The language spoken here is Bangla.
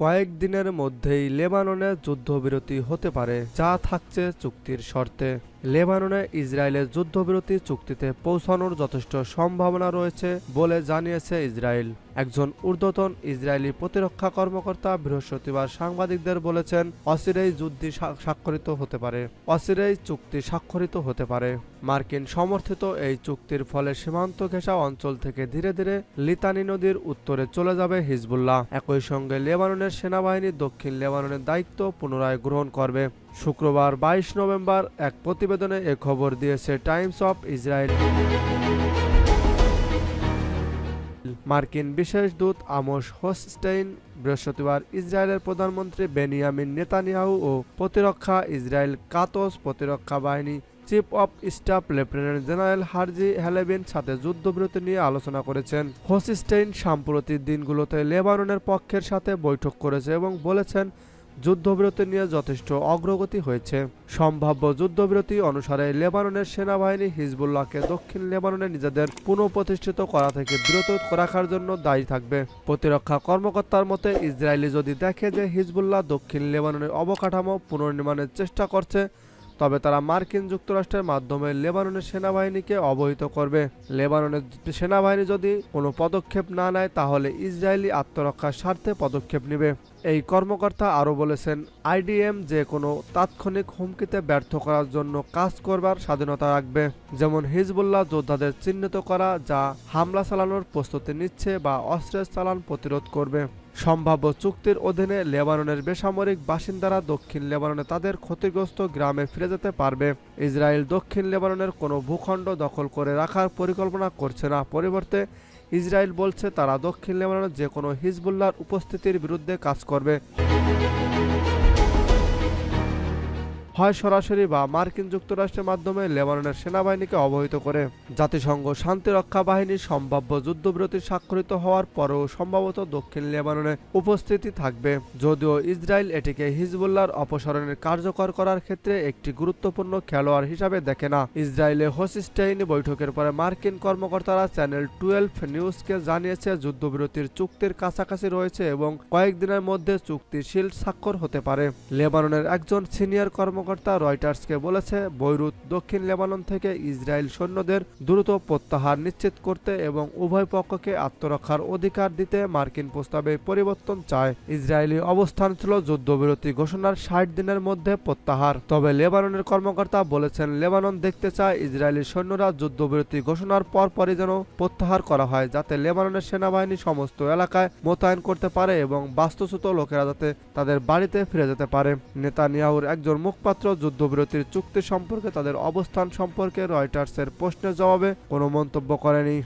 কয়েকদিনের মধ্যেই লেবাননে যুদ্ধবিরতি হতে পারে, যা থাকছে চুক্তির শর্তে। লেবাননে ইসরায়েলের যুদ্ধবিরতি চুক্তিতে পৌঁছানোর যথেষ্ট সম্ভাবনা রয়েছে বলে জানিয়েছে ইসরায়েল। একজন ঊর্ধ্বতন ইসরায়েলি প্রতিরক্ষা কর্মকর্তা বৃহস্পতিবার সাংবাদিকদের বলেছেন, অচিরেই চুক্তি স্বাক্ষরিত হতে পারে। মার্কিন সমর্থিত এই চুক্তির ফলে সীমান্ত ঘেঁষা অঞ্চল থেকে ধীরে ধীরে লিতানি নদীর উত্তরে চলে যাবে হিজবুল্লাহ। একই সঙ্গে লেবাননের সেনাবাহিনী দক্ষিণ লেবাননের দায়িত্ব পুনরায় গ্রহণ করবে। শুক্রবার 22 নভেম্বর এক প্রতিবেদনে এ খবর দিয়েছে টাইমস অফ ইসরায়েল। মার্কিন বিশেষ দূত আমোস হোচস্টাইন বৃহস্পতিবার ইসরায়েলের প্রধানমন্ত্রী বেনিয়ামিন নেতানিয়াহু ও প্রতিরক্ষা ইসরায়েল কাতস প্রতিরক্ষা বাহিনী chief of staff lieutenant general Herzi Halevi সাথে যুদ্ধবিরতি নিয়ে আলোচনা করেছেন। হোচস্টাইন সাম্প্রতিক দিনগুলোতে লেবাননের পক্ষের সাথে বৈঠক করেছে এবং বলেছেন, যুদ্ধবিরতি নিয়ে যথেষ্ট অগ্রগতি হয়েছে। সম্ভাব্য যুদ্ধবিরতি অনুসারে লেবাননের সেনাবাহিনী হিজবুল্লাহকে দক্ষিণ লেবাননে নিজেদের পুনঃপ্রতিষ্ঠিত করা থেকে বিরত রাখার জন্য দায়ী থাকবে। প্রতিরক্ষা কর্মকর্তার মতে, ইসরায়েলি যদি দেখে যে হিজবুল্লাহ দক্ষিণ লেবাননের অবকাঠামো পুনর্নির্মাণের চেষ্টা করছে, তবে তারা মার্কিন যুক্তরাষ্ট্রের মাধ্যমে লেবাননের সেনাবাহিনীকে অবহিত করবে। লেবাননের সেনাবাহিনী যদি কোনো পদক্ষেপ না নেয়, তাহলে ইসরায়েলি আত্মরক্ষার স্বার্থে পদক্ষেপ নেবে। এই কর্মকর্তা আরও বলেছেন, আইডিএম যে কোনো তাৎক্ষণিক হুমকিতে ব্যর্থ করার জন্য কাজ করবার স্বাধীনতা রাখবে, যেমন হিজবুল্লাহ যোদ্ধাদের চিহ্নিত করা যা হামলা চালানোর প্রস্তুতি নিচ্ছে বা অস্ত্রের চালান প্রতিরোধ করবে। সম্ভাব্য চুক্তির অধীনে লেবাননের বেসামরিক বাসিন্দারা দক্ষিণ লেবাননে তাদের ক্ষতিগ্রস্ত গ্রামে ফিরে যেতে পারবে। ইসরায়েল দক্ষিণ লেবাননের কোনো ভূখণ্ড দখল করে রাখার পরিকল্পনা করছে না। পরিবর্তে ইসরায়েল বলছে, তারা দক্ষিণ লেবাননের যে কোনো হিজবুল্লাহর উপস্থিতির বিরুদ্ধে কাজ করবে, হয় সরাসরি বা মার্কিন যুক্তরাষ্ট্রের মাধ্যমে লেবাননের সেনাবাহিনীকে অবহিত করে। জাতিসংঘ শান্তিরক্ষা বাহিনীর সম্ভাব্য যুদ্ধবিরতি স্বাক্ষরিত হওয়ার পরেও সম্ভবত দক্ষিণ লেবাননে উপস্থিতি থাকবে, যদিও ইসরায়েল এটিকে হিজবুল্লাহর অপসারণের কার্যকর করার ক্ষেত্রে একটি গুরুত্বপূর্ণ খেলোয়াড় হিসাবে দেখে না। ইসরায়েলে হোচস্টাইন বৈঠকের পরে মার্কিন কর্মকর্তারা চ্যানেল 12 নিউজকে জানিয়েছে, যুদ্ধবিরতির চুক্তির কাছাকাছি রয়েছে এবং কয়েকদিনের মধ্যে চুক্তি শিল স্বাক্ষর হতে পারে। লেবাননের একজন সিনিয়র কর্মকর্তা রয়টার্সকে বলেছে, বৈরুত দক্ষিণ লেবানন থেকে ইসরায়েল সৈন্যদের দ্রুত প্রত্যাহার নিশ্চিত করতে এবং উভয় পক্ষকে আত্মরক্ষার অধিকার দিতে মার্কিন প্রস্তাবে পরিবর্তন চায়। ইসরায়েলি অবস্থান ছিল যুদ্ধবিরতি ঘোষণার 60 দিনের মধ্যে প্রত্যাহার। তবে লেবাননের কর্মকর্তা বলেছেন, লেবানন দেখতে চায় ইসরায়েলি সৈন্যরা যুদ্ধবিরতি ঘোষণার পরপরই যেন প্রত্যাহার করা হয়, যাতে লেবাননের সেনাবাহিনী সমস্ত এলাকায় মোতায়েন করতে পারে এবং বাস্তুচ্যুত লোকেরা যাতে তাদের বাড়িতে ফিরে যেতে পারে। নেতানিয়াহুর একজন মুখপাত্র যুদ্ধবিরতির চুক্তি সম্পর্কে তাদের অবস্থান সম্পর্কে রয়টার্সের প্রশ্নের জবাবে কোনো মন্তব্য করেনি।